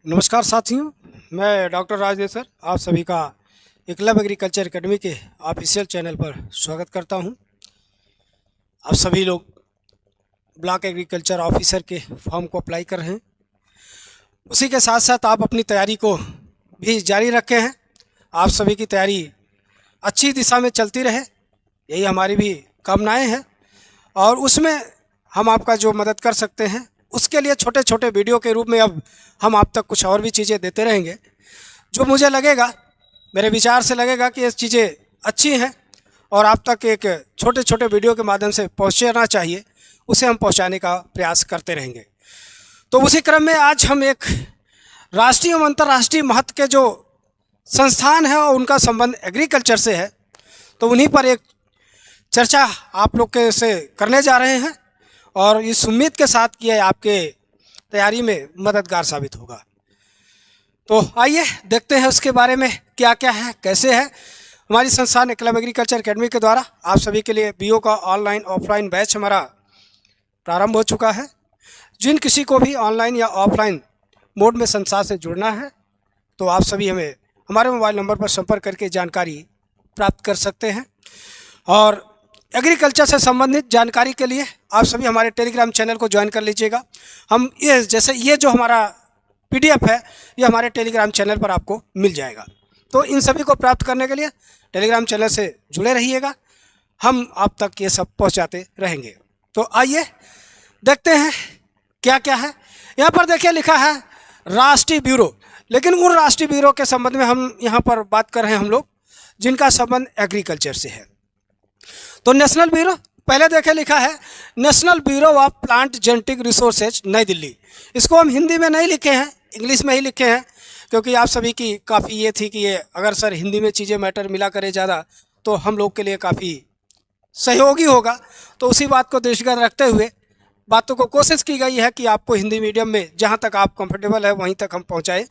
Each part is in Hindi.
नमस्कार साथियों, मैं डॉक्टर राजेश सर आप सभी का एकलव्य एग्रीकल्चर एकेडमी के ऑफिशियल चैनल पर स्वागत करता हूं। आप सभी लोग ब्लॉक एग्रीकल्चर ऑफिसर के फॉर्म को अप्लाई कर रहे हैं, उसी के साथ साथ आप अपनी तैयारी को भी जारी रखे हैं। आप सभी की तैयारी अच्छी दिशा में चलती रहे, यही हमारी भी कामनाएं हैं और उसमें हम आपका जो मदद कर सकते हैं उसके लिए छोटे छोटे वीडियो के रूप में अब हम आप तक कुछ और भी चीज़ें देते रहेंगे। जो मुझे लगेगा, मेरे विचार से लगेगा कि ये चीज़ें अच्छी हैं और आप तक एक छोटे छोटे वीडियो के माध्यम से पहुंचना चाहिए, उसे हम पहुंचाने का प्रयास करते रहेंगे। तो उसी क्रम में आज हम एक राष्ट्रीय एवं अंतर्राष्ट्रीय महत्व के जो संस्थान हैं और उनका संबंध एग्रीकल्चर से है, तो उन्हीं पर एक चर्चा आप लोग के से करने जा रहे हैं और इस उम्मीद के साथ कि आपके तैयारी में मददगार साबित होगा। तो आइए देखते हैं उसके बारे में क्या क्या है, कैसे है। हमारी संस्थान एकलव्य एग्रीकल्चर एकेडमी के द्वारा आप सभी के लिए बीओ का ऑनलाइन ऑफलाइन बैच हमारा प्रारंभ हो चुका है। जिन किसी को भी ऑनलाइन या ऑफलाइन मोड में संस्थान से जुड़ना है तो आप सभी हमें हमारे मोबाइल नंबर पर संपर्क करके जानकारी प्राप्त कर सकते हैं। और एग्रीकल्चर से संबंधित जानकारी के लिए आप सभी हमारे टेलीग्राम चैनल को ज्वाइन कर लीजिएगा। हम ये जो हमारा पीडीएफ है ये हमारे टेलीग्राम चैनल पर आपको मिल जाएगा। तो इन सभी को प्राप्त करने के लिए टेलीग्राम चैनल से जुड़े रहिएगा, हम आप तक ये सब पहुंचाते रहेंगे। तो आइए देखते हैं क्या क्या है। यहाँ पर देखिए लिखा है राष्ट्रीय ब्यूरो, लेकिन उन राष्ट्रीय ब्यूरो के संबंध में हम यहाँ पर बात कर रहे हैं हम लोग जिनका संबंध एग्रीकल्चर से है। तो नेशनल ब्यूरो, पहले देखे लिखा है National Bureau of plant genetic resources नई दिल्ली। इसको हम हिंदी में नहीं लिखे हैं, इंग्लिश में ही लिखे हैं, क्योंकि आप सभी की काफ़ी ये थी कि ये अगर सर हिंदी में चीज़ें मैटर मिला करे ज़्यादा तो हम लोग के लिए काफ़ी सहयोगी होगा। तो उसी बात को दृष्टिगत रखते हुए बातों को कोशिश की गई है कि आपको हिंदी मीडियम में जहाँ तक आप कंफर्टेबल है वहीं तक हम पहुँचाएँ।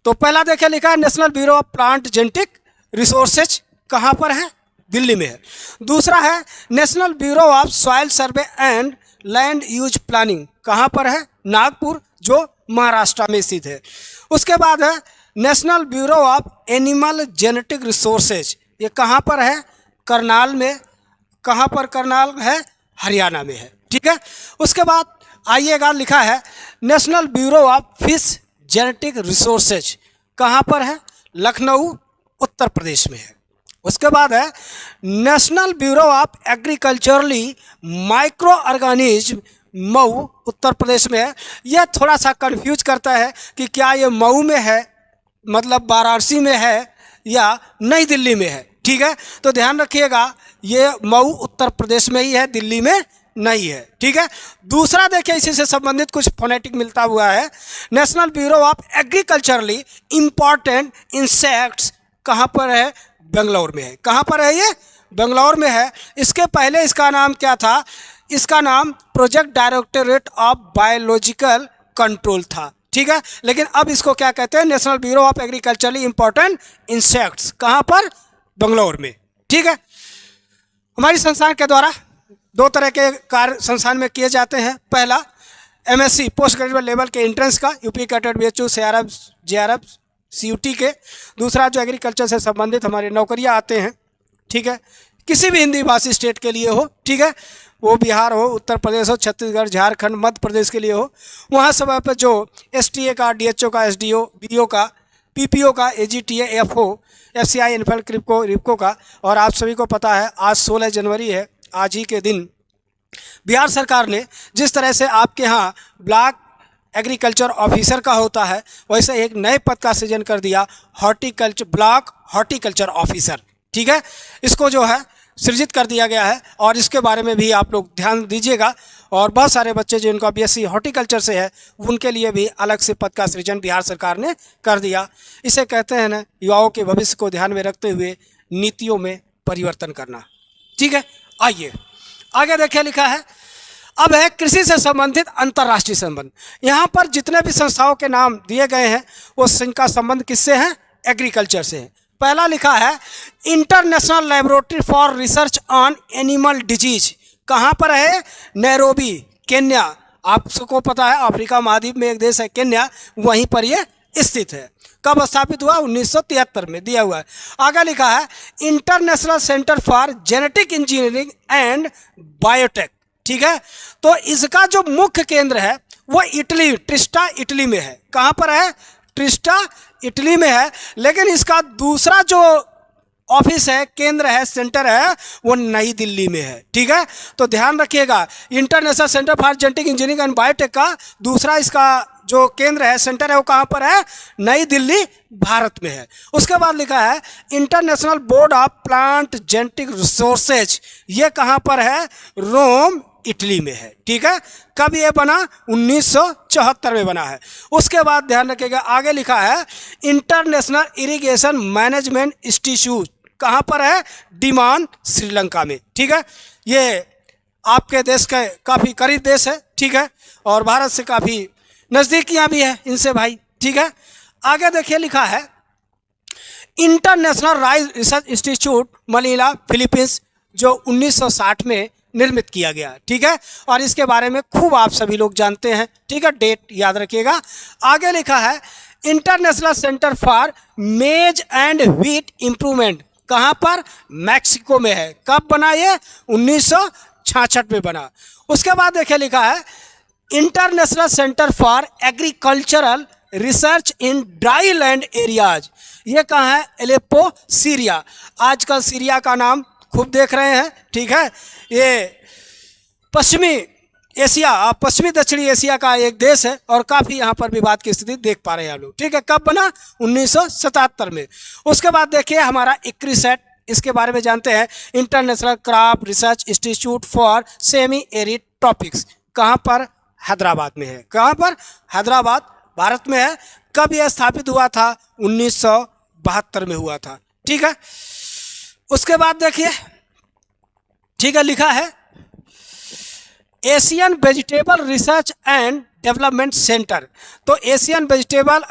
तो पहला देखे लिखा है National Bureau of plant genetic resources, कहाँ पर है? दिल्ली में है। दूसरा है National Bureau of soil survey and land use planning, कहाँ पर है? नागपुर, जो महाराष्ट्र में स्थित है। उसके बाद है National Bureau of animal genetic resources, ये कहाँ पर है? करनाल में। कहाँ पर करनाल है? हरियाणा में है। ठीक है। उसके बाद आइएगा लिखा है National Bureau of fish genetic resources, कहाँ पर है? लखनऊ, उत्तर प्रदेश में है। उसके बाद है National Bureau of Agriculturally Microorganism, Mau, Uttar Pradesh में है। यह थोड़ा सा कंफ्यूज करता है कि क्या ये मऊ में है, मतलब वाराणसी में है, या नई दिल्ली में है। ठीक है, तो ध्यान रखिएगा ये मऊ उत्तर प्रदेश में ही है, दिल्ली में नहीं है। ठीक है। दूसरा देखिए इसी से संबंधित कुछ फोनेटिक मिलता हुआ है National Bureau of agriculturally important insects, कहाँ पर है? बेंगलोर में है। कहाँ पर है ये? बेंगलोर में है। इसके पहले इसका नाम क्या था? इसका नाम project directorate of biological control था। ठीक है, लेकिन अब इसको क्या कहते हैं? National Bureau of agriculturally important insects, कहाँ पर? बेंगलोर में। ठीक है। हमारी संस्थान के द्वारा दो तरह के कार्य संस्थान में किए जाते हैं। पहला एमएससी पोस्ट ग्रेजुएट लेवल के एंट्रेंस का, यूपी कैटेड बीएचयू सीआरएफ जेआरएफ सीयूटी के। दूसरा जो एग्रीकल्चर से संबंधित हमारे नौकरियां आते हैं, ठीक है, किसी भी हिंदी भाषी स्टेट के लिए हो, ठीक है, वो बिहार हो, उत्तर प्रदेश हो, छत्तीसगढ़, झारखंड, मध्य प्रदेश के लिए हो, वहाँ सब पर जो एसटीए का, डीएचओ का, एसडीओ, बीडीओ का, पीपीओ का, एजीटीए, एफओ, एफसीआई, इनफेल, क्रिप्को, रिप्को का। और आप सभी को पता है आज 16 जनवरी है, आज ही के दिन बिहार सरकार ने जिस तरह से आपके यहाँ ब्लॉक एग्रीकल्चर ऑफिसर का होता है, वैसे एक नए पद का सृजन कर दिया, हॉर्टिकल्चर ब्लॉक हॉर्टिकल्चर ऑफिसर। ठीक है, इसको जो है सृजित कर दिया गया है और इसके बारे में भी आप लोग ध्यान दीजिएगा। और बहुत सारे बच्चे जिनका बीएससी हॉर्टिकल्चर से है उनके लिए भी अलग से पद का सृजन बिहार सरकार ने कर दिया। इसे कहते हैं ना, युवाओं के भविष्य को ध्यान में रखते हुए नीतियों में परिवर्तन करना। ठीक है, आइए आगे देखिए लिखा है अब है कृषि से संबंधित अंतर्राष्ट्रीय संबंध। यहाँ पर जितने भी संस्थाओं के नाम दिए गए हैं वो इनका संबंध किससे है? एग्रीकल्चर से है। पहला लिखा है international laboratory for research on animal disease, कहाँ पर है? Nairobi, Kenya. आपको पता है अफ्रीका महाद्वीप में एक देश है केन्या, वहीं पर ये स्थित है। कब स्थापित हुआ? 1973 में दिया हुआ है। आगे लिखा है international centre for genetic engineering and biotech. ठीक है, तो इसका जो मुख्य केंद्र है वो इटली, ट्रिस्टा इटली में है। कहाँ पर है? ट्रिस्टा इटली में है। लेकिन इसका दूसरा जो ऑफिस है, केंद्र है, सेंटर है, वो नई दिल्ली में है। ठीक है, तो ध्यान रखिएगा international centre for genetic engineering and biotech का दूसरा इसका जो केंद्र है, सेंटर है, वो कहाँ पर है? नई दिल्ली, भारत में है। उसके बाद लिखा है international board of plant genetic resources, ये कहाँ पर है? रोम, इटली में है। ठीक है, कब ये बना? 1974 में बना है। उसके बाद ध्यान रखिएगा आगे लिखा है इंटरनेशनल इरिगेशन मैनेजमेंट इंस्टीट्यूट, कहाँ पर है? डिमान, श्रीलंका में। ठीक है, ये आपके देश के काफ़ी करीब देश है। ठीक है, और भारत से काफ़ी नज़दीकियाँ भी है इनसे भाई। ठीक है, आगे देखिए लिखा है international rice research institute Manila, Philippines, जो 1960 में निर्मित किया गया। ठीक है, और इसके बारे में खूब आप सभी लोग जानते हैं। ठीक है, डेट याद रखिएगा। आगे लिखा है इंटरनेशनल सेंटर फॉर मेज एंड व्हीट इम्प्रूवमेंट, कहाँ पर? मैक्सिको में है। कब बना ये? 1966 में बना। उसके बाद देखिए लिखा है international centre for agricultural research in dry land areas, ये कहाँ है? Aleppo, Syria. आजकल सीरिया का नाम खूब देख रहे हैं। ठीक है, ये पश्चिमी एशिया, पश्चिमी दक्षिणी एशिया का एक देश है और काफ़ी यहाँ पर विवाद की स्थिति देख पा रहे हैं आप लोग। ठीक है, कब बना? 1977 में। उसके बाद देखिए हमारा इक्रिसैट, इसके बारे में जानते हैं international crop research institute for semi arid topics, कहाँ पर? हैदराबाद में है। कहाँ पर? हैदराबाद, भारत में है। कब यह स्थापित हुआ था? 1972 में हुआ था। ठीक है, उसके बाद देखिए, ठीक है, लिखा है Asian Vegetable Research and Development Centre, तो Asian Vegetable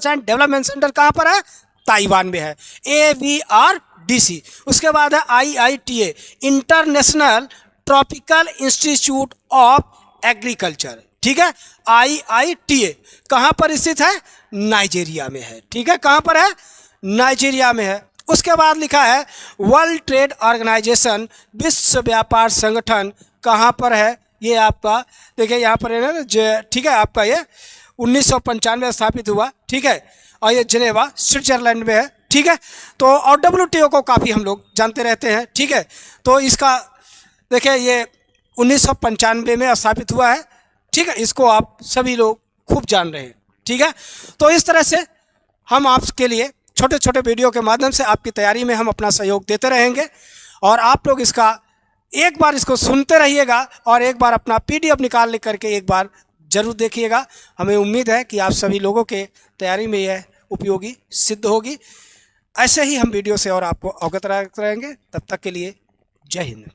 and Development Centre कहाँ पर है? ताइवान में है, AVRDC। उसके बाद है IITA, international tropical institute of agriculture. ठीक है, IITA कहाँ पर स्थित है? नाइजीरिया में है। ठीक है, कहाँ पर है? नाइजीरिया में है। उसके बाद लिखा है वर्ल्ड ट्रेड ऑर्गेनाइजेशन, विश्व व्यापार संगठन, कहाँ पर है? ये आपका देखिए यहाँ पर है ना, ठीक है, आपका ये 1995 में स्थापित हुआ। ठीक है, और ये जिनेवा, स्विट्जरलैंड में है। ठीक है, तो और WTO को काफ़ी हम लोग जानते रहते हैं। ठीक है, तो इसका देखिए ये 1995 में स्थापित हुआ है। ठीक है, इसको आप सभी लोग खूब जान रहे हैं। ठीक है, तो इस तरह से हम आपके लिए छोटे छोटे वीडियो के माध्यम से आपकी तैयारी में हम अपना सहयोग देते रहेंगे, और आप लोग इसका एक बार इसको सुनते रहिएगा और एक बार अपना PDF निकाल करके एक बार ज़रूर देखिएगा। हमें उम्मीद है कि आप सभी लोगों के तैयारी में यह उपयोगी सिद्ध होगी। ऐसे ही हम वीडियो से और आपको अवगत रहेंगे। तब तक के लिए जय हिंद।